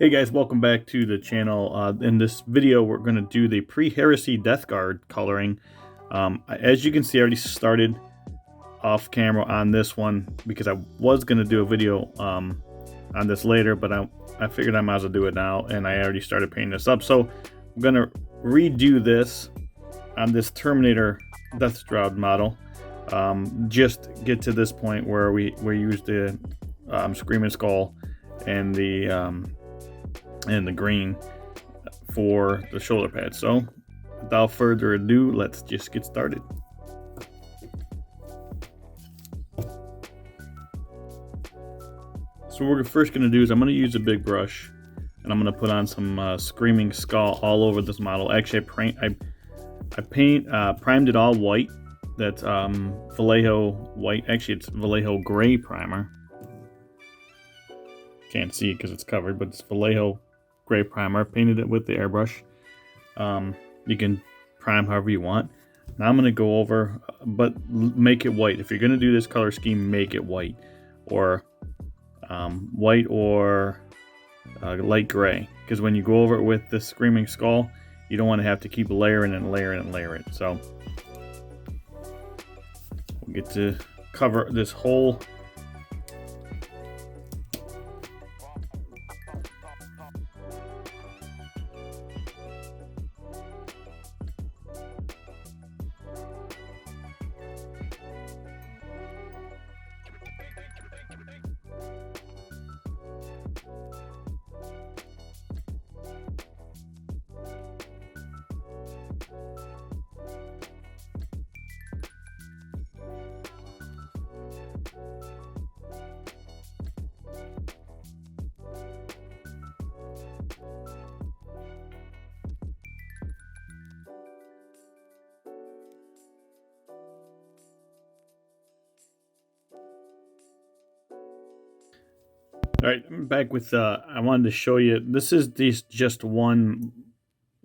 Hey guys, welcome back to the channel. In this video, we're going to do the Pre-Heresy Death Guard coloring. As you can see, I already started off camera on this one because I was going to do a video on this later, but I figured I might as well do it now, and I already started painting this up. So I'm going to redo this on this Terminator Death Shroud model. Just get to this point where we use the Screaming Skull and the green for the shoulder pads. So without further ado, let's just get started. So what we're first going to do is I'm going to use a big brush and I'm going to put on some Screaming Skull all over this model. Actually, I primed it all white. That's Vallejo white. Actually, it's Vallejo gray primer. Can't see it because it's covered, but it's Vallejo gray primer. Painted it with the airbrush. You can prime however you want. Now I'm going to go over, but make it white. If you're going to do this color scheme, make it white or light gray. Because when you go over it with the Screaming Skull, you don't want to have to keep layering and layering and layering. So we'll get to cover this whole. All right, I'm back with. I wanted to show you. This is just one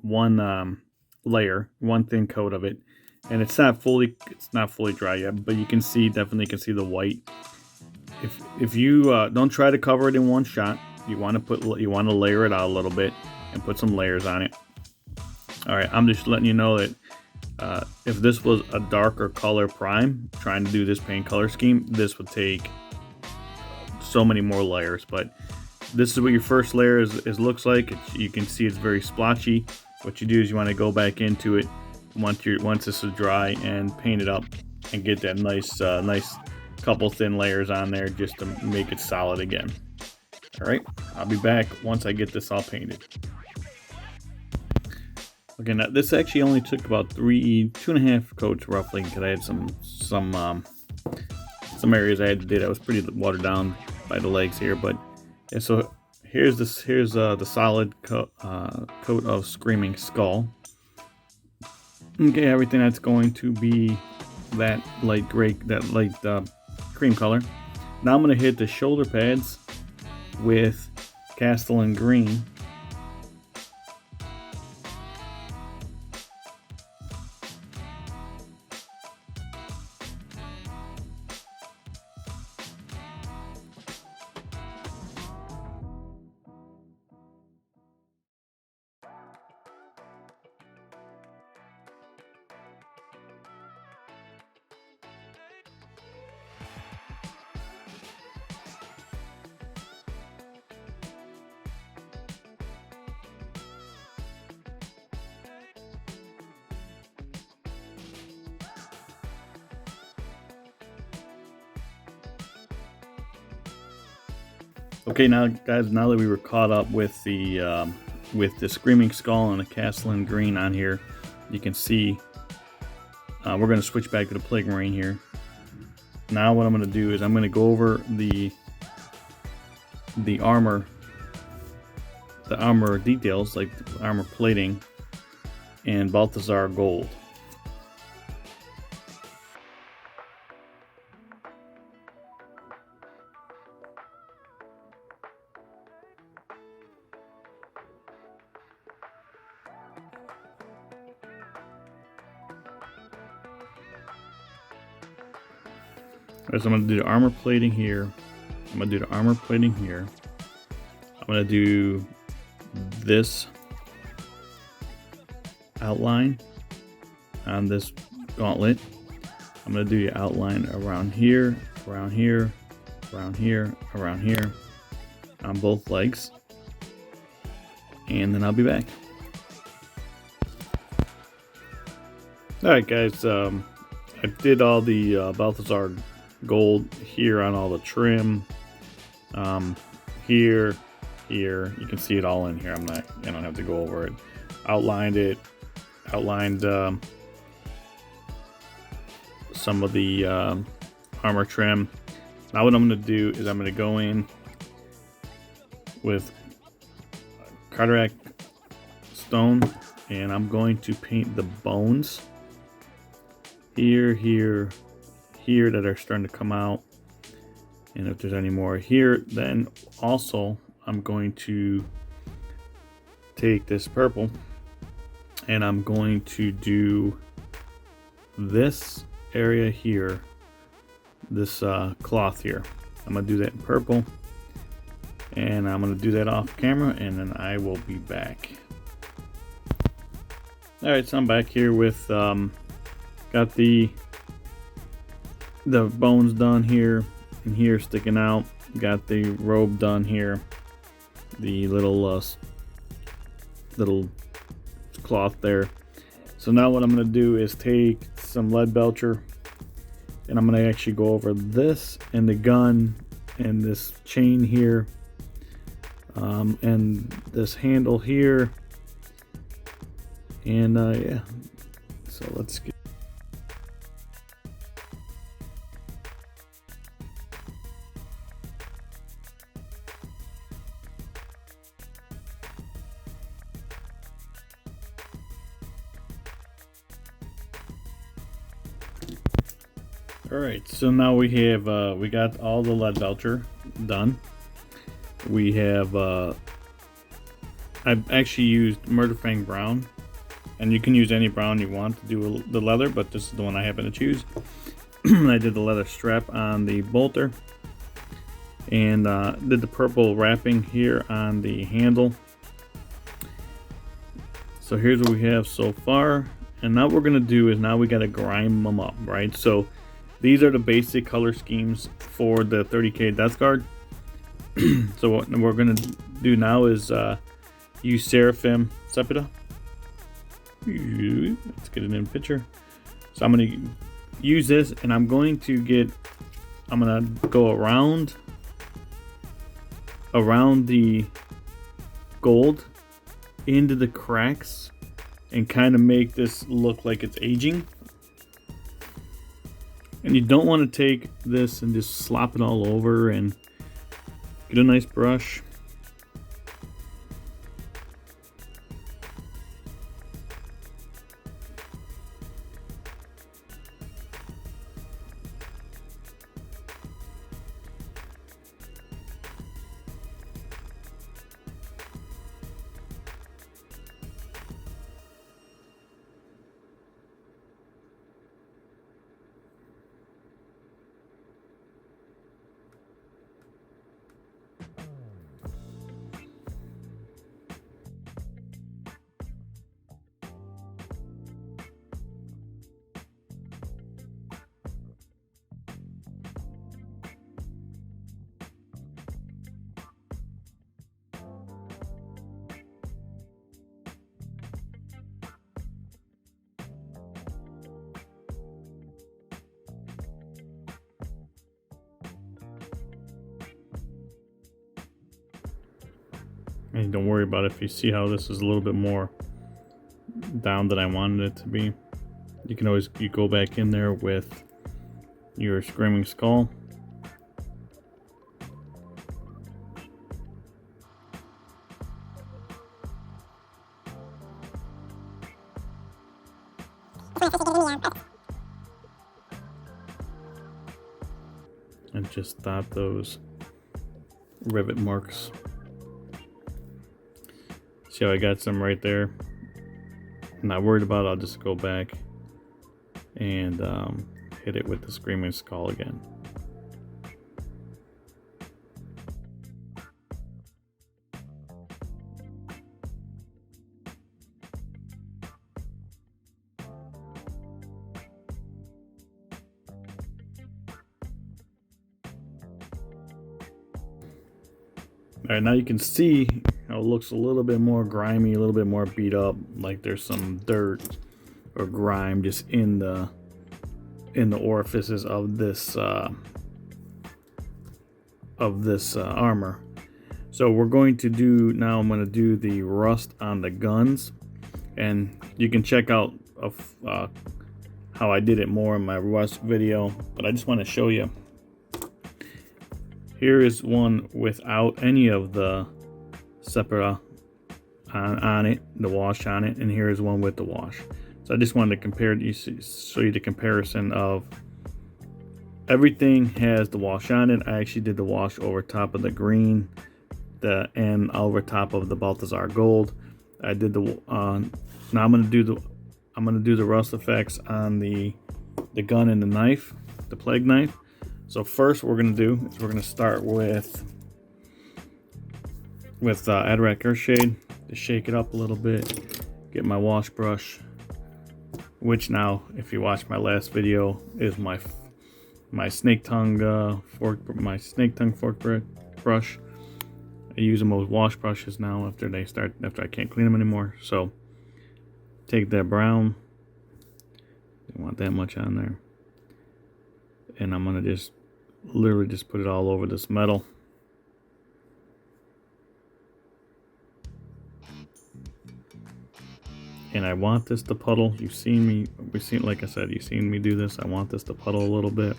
layer, one thin coat of it, and it's not fully dry yet. But you can see, definitely can see the white. If you don't try to cover it in one shot, you want to layer it out a little bit and put some layers on it. All right, I'm just letting you know that if this was a darker color prime, trying to do this paint color scheme, this would take so many more layers. But this is what your first layer is looks like. You can see it's very splotchy. What you do is you want to go back into it once this is dry and paint it up and get that nice couple thin layers on there just to make it solid again. All right, I'll be back once I get this all painted. Okay, now this actually only took about 2.5 coats roughly, because I had some areas I had to do that was pretty watered down by the legs here. But yeah, so here's the solid coat of Screaming Skull. Okay, everything that's going to be that light gray, that light cream color. Now I'm going to hit the shoulder pads with Castellan green. Okay, now guys, now that we were caught up with the Screaming Skull and the Castellan green on here, you can see we're going to switch back to the Plague Marine here. Now what I'm going to do is I'm going to go over the armor details, like the armor plating and Balthazar gold. So I'm going to do the armor plating here. I'm going to do the armor plating here. I'm going to do this outline on this gauntlet. I'm going to do the outline around here, around here, around here, around here on both legs. And then I'll be back. Alright guys, I did all the Balthazar gold here on all the trim. Here, you can see it all in here. I don't have to go over it. Outlined some of the armor trim. Now what I'm going to do is I'm going to go in with Carteract stone, and I'm going to paint the bones here, here, here that are starting to come out. And if there's any more here, then also I'm going to take this purple and I'm going to do this area here, this cloth here. I'm going to do that in purple, and I'm going to do that off camera, and then I will be back. Alright, so I'm back here with got the bones done here and here sticking out. Got the robe done here, the little cloth there. So now what I'm going to do is take some lead belcher, and I'm going to actually go over this and the gun and this chain here, and this handle here, and yeah, so let's get Alright, so now we have we got all the lead belcher done. We have I've actually used Murderfang brown, and you can use any brown you want to do the leather, but this is the one I happen to choose. I did the leather strap on the bolter, and did the purple wrapping here on the handle. So here's what we have so far, and now what we're gonna do is now we gotta grind them up, right? So these are the basic color schemes for the 30k Death Guard. So what we're going to do now is use Seraphim Sepida. Let's get it in picture. So I'm going to use this, and I'm going to go around the gold into the cracks and kind of make this look like it's aging. And you don't want to take this and just slop it all over, and get a nice brush. And don't worry about it if you see how this is a little bit more down than I wanted it to be. You can always go back in there with your Screaming Skull. And just dot those rivet marks. See how I got some right there? I'm not worried about it. I'll just go back and hit it with the Screaming Skull again. All right, now you can see how it looks a little bit more grimy, a little bit more beat up, like there's some dirt or grime just in the orifices of this armor. So we're going to do now. I'm going to do the rust on the guns, and you can check out how I did it more in my rust video. But I just want to show you. Here is one without any of the separa on it, the wash on it, and here is one with the wash. So I just wanted to compare, show you the comparison of everything has the wash on it. I actually did the wash over top of the green, and over top of the Balthazar gold. I did the now I'm gonna do the rust effects on the gun and the knife, the plague knife. So first, what we're gonna do is we're gonna start with Adrak Earthshade to shake it up a little bit. Get my wash brush, which now, if you watch my last video, is my snake tongue fork brush. I use them as wash brushes now after I can't clean them anymore. So take that brown, don't want that much on there, and I'm gonna just literally just put it all over this metal. And I want this to puddle. Like I said, you've seen me do this. I want this to puddle a little bit.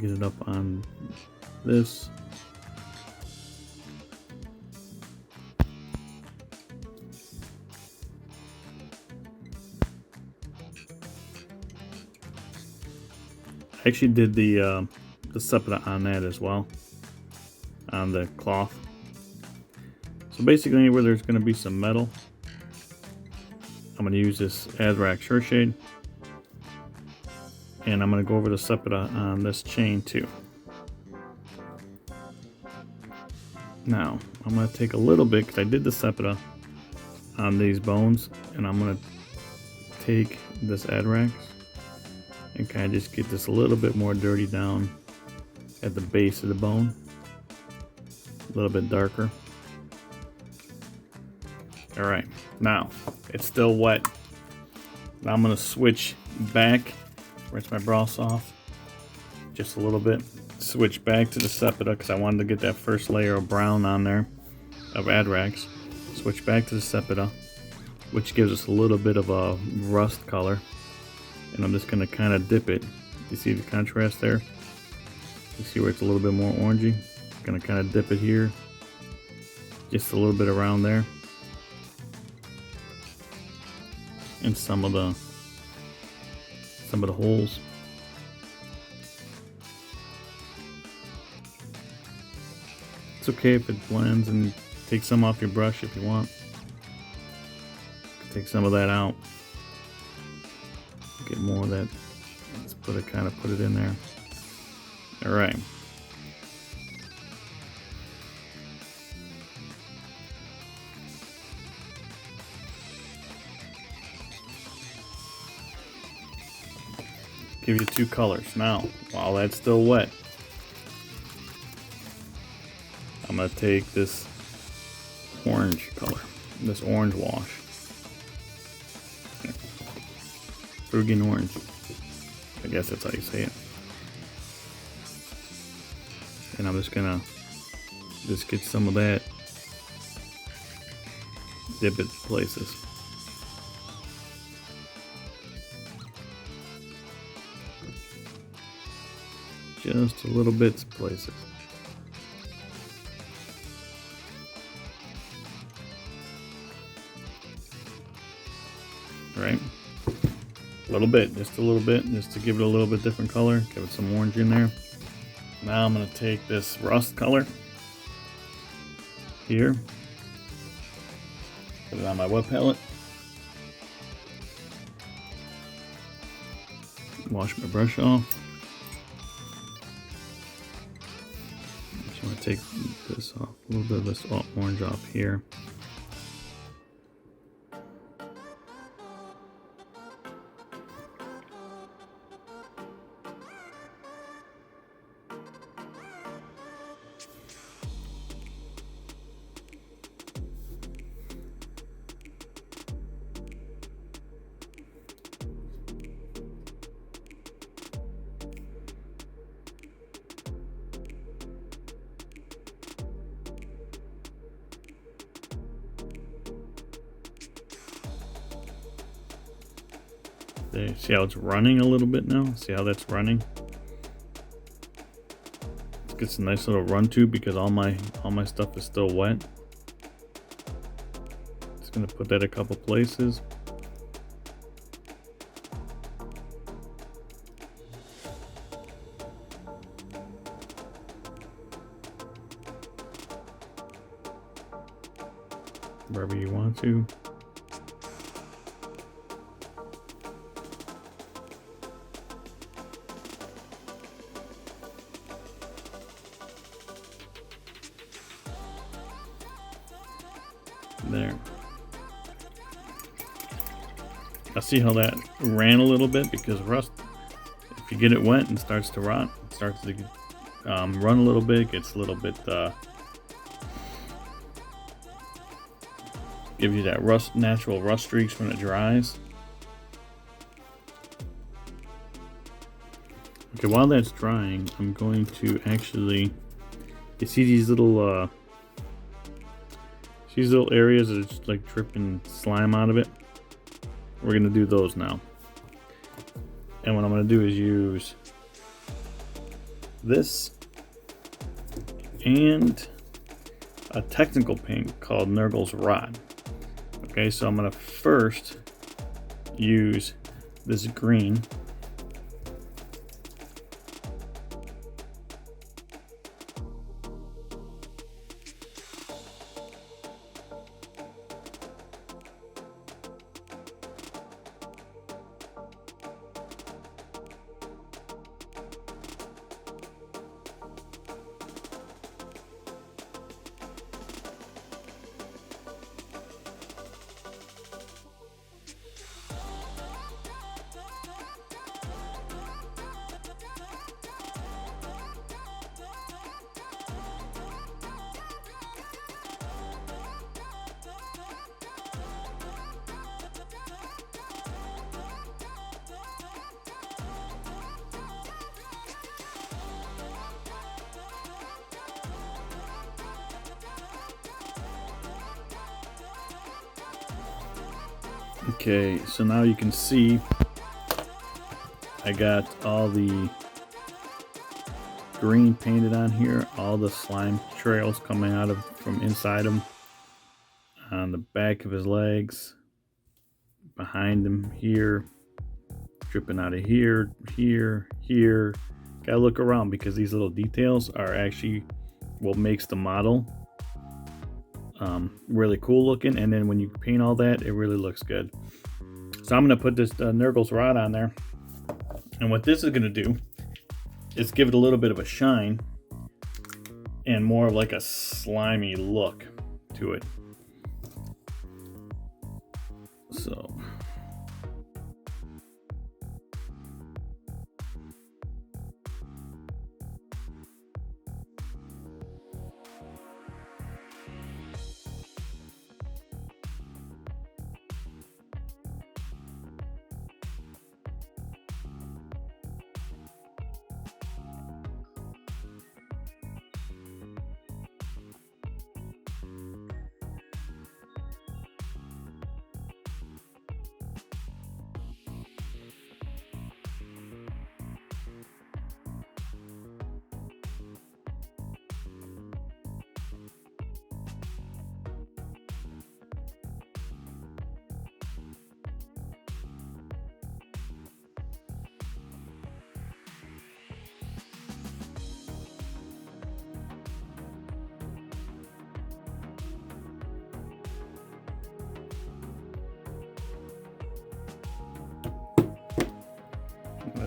Get it up on this. I actually did the septa on that as well, on the cloth. So basically anywhere there's going to be some metal, I'm going to use this Adrak Earthshade, and I'm going to go over the septa on this chain too. Now I'm going to take a little bit, because I did the septa on these bones, and I'm going to take this Adrak and kind of just get this a little bit more dirty down at the base of the bone, a little bit darker. All right, now it's still wet. Now I'm gonna switch back, rinse my brows off just a little bit, switch back to the septa because I wanted to get that first layer of brown on there of Adrax. Switch back to the septa, which gives us a little bit of a rust color, and I'm just gonna kind of dip it. You see the contrast there? You see where it's a little bit more orangey? Gonna kind of dip it here, just a little bit around there, in some of the holes. It's okay if it blends, and take some off your brush if you want. Take some of that out. Get more of that. Let's put it in there. All right. Give you two colors. Now, while that's still wet, I'm gonna take this orange color, this orange wash. Frugian orange. I guess that's how you say it. And I'm just gonna get some of that, dip it places. Just a little bits places. Right? A little bit, just a little bit, just to give it a little bit different color. Give it some orange in there. Now I'm going to take this rust color here, put it on my wet palette, wash my brush off. Just want to take this off, a little bit of this orange off here. There, see how it's running a little bit now? See how that's running? It gets a nice little run to because all my stuff is still wet. Just gonna put that a couple places. Wherever you want to. There. I see how that ran a little bit because rust, if you get it wet and starts to rot, it starts to run a little bit, it gets a little bit, gives you that natural rust streaks when it dries. Okay, while that's drying, I'm going to actually, you see these little areas that are just like dripping slime out of it? We're gonna do those now. And what I'm gonna do is use this and a technical paint called Nurgle's Rod. Okay, so I'm gonna first use this green. Okay, so now you can see I got all the green painted on here, all the slime trails coming out of from inside him, on the back of his legs, behind him here, dripping out of here, here. Gotta look around because these little details are actually what makes the model really cool looking, and then when you paint all that, it really looks good. So I'm going to put this Nurgle's Rod on there, and what this is going to do is give it a little bit of a shine and more of like a slimy look to it. So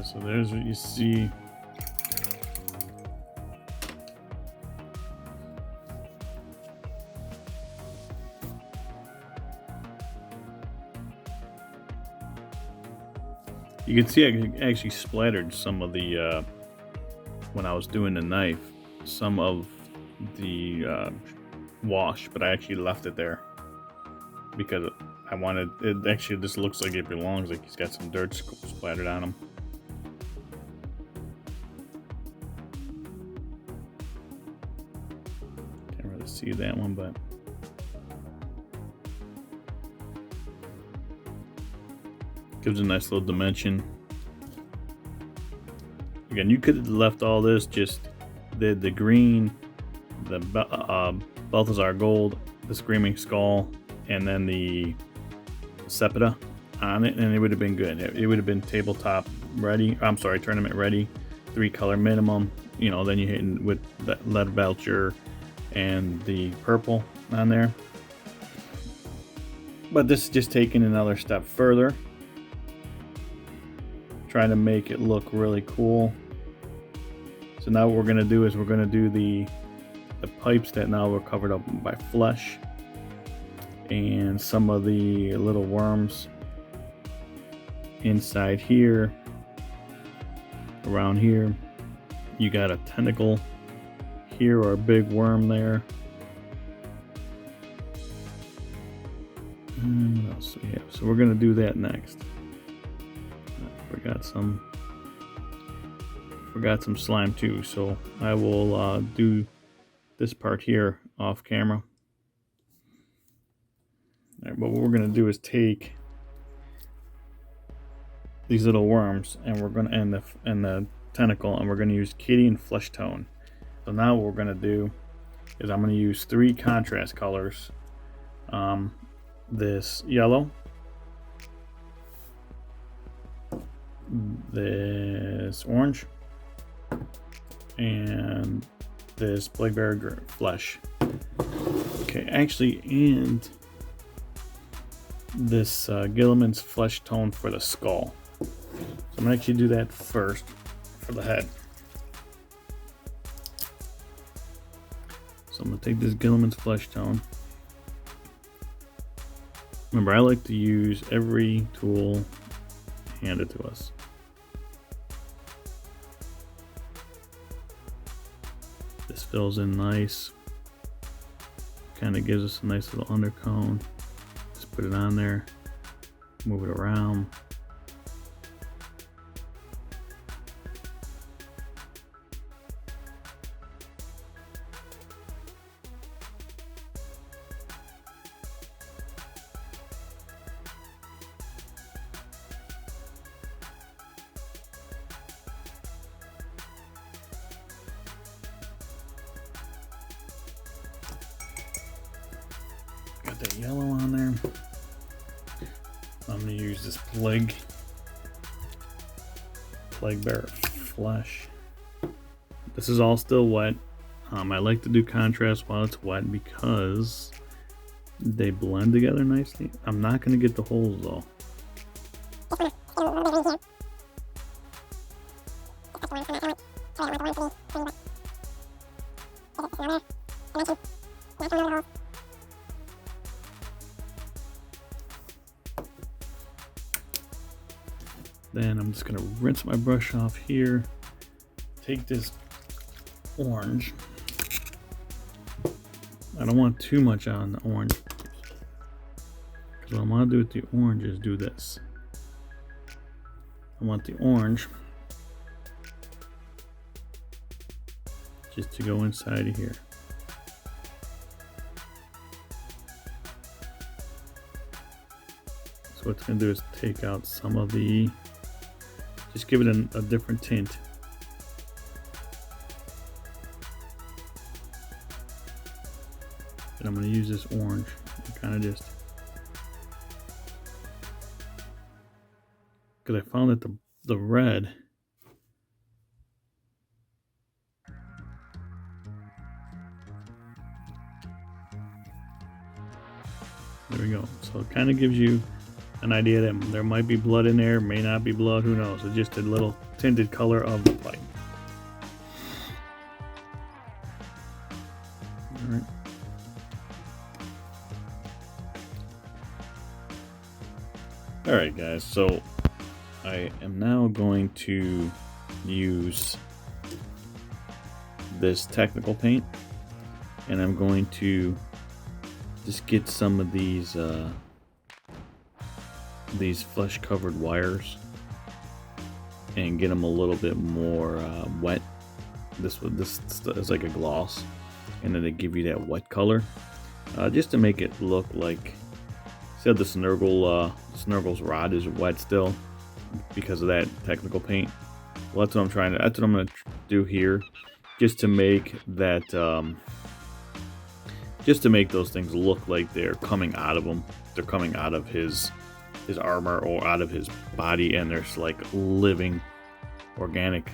so there's what you see. You can see I actually splattered some of the, when I was doing the knife, some of the wash, but I actually left it there because I wanted, it actually just looks like it belongs, like he's got some dirt splattered on him. Can't really see that one, but Gives a nice little dimension. Again, you could have left all this just the green, the Balthazar Gold, the Screaming Skull, and then the Sepida on it, and it would have been good. It would have been tabletop ready. I'm sorry, tournament ready. 3-color minimum. You know, then you hit with the lead belcher and the purple on there. But this is just taking another step further, trying to make it look really cool. So now what we're going to do is we're going to do the pipes that now were covered up by flesh, and some of the little worms inside here. Around here you got a tentacle here, or a big worm there. And what else do we have? So we're going to do that next. Forgot some slime too, so I will do this part here off camera. All right, but what we're going to do is take these little worms, and we're going to end the tentacle, and we're going to use Kitty and Flesh Tone. So now what we're going to do is I'm going to use 3 contrast colors. This yellow, this orange, and this Blackberry Flesh. Okay, actually, and this Gilliman's Flesh Tone for the skull. So I'm gonna actually do that first for the head. So I'm gonna take this Gilliman's Flesh Tone. Remember, I like to use every tool handed to us. This fills in nice. Kind of gives us a nice little undercone. Just put it on there, move it around. Got that yellow on there. I'm gonna use this Plague Bearer Flesh. This is all still wet. I like to do contrast while it's wet because they blend together nicely. I'm not gonna get the holes though. Then I'm just gonna rinse my brush off here. Take this orange. I don't want too much on the orange, because what I want to do with the orange is do this. I want the orange just to go inside of here. So what it's going to do is take out some of the, just give it a different tint. And I'm going to use this orange and kind of just, because I found that the red there we go. So it kind of gives you an idea that there might be blood in there, may not be blood, who knows. It's just a little tinted color of the pipe. All right. All right, guys, so I am now going to use this technical paint, and I'm going to just get some of these flesh covered wires and get them a little bit more wet. This is like a gloss, and then they give you that wet color just to make it look like See how the Snurgle's rod is wet still because of that technical paint. Well, that's what I'm trying to. That's what I'm gonna do here, just to make that, just to make those things look like they're coming out of him. They're coming out of his armor or out of his body, and there's like living, organic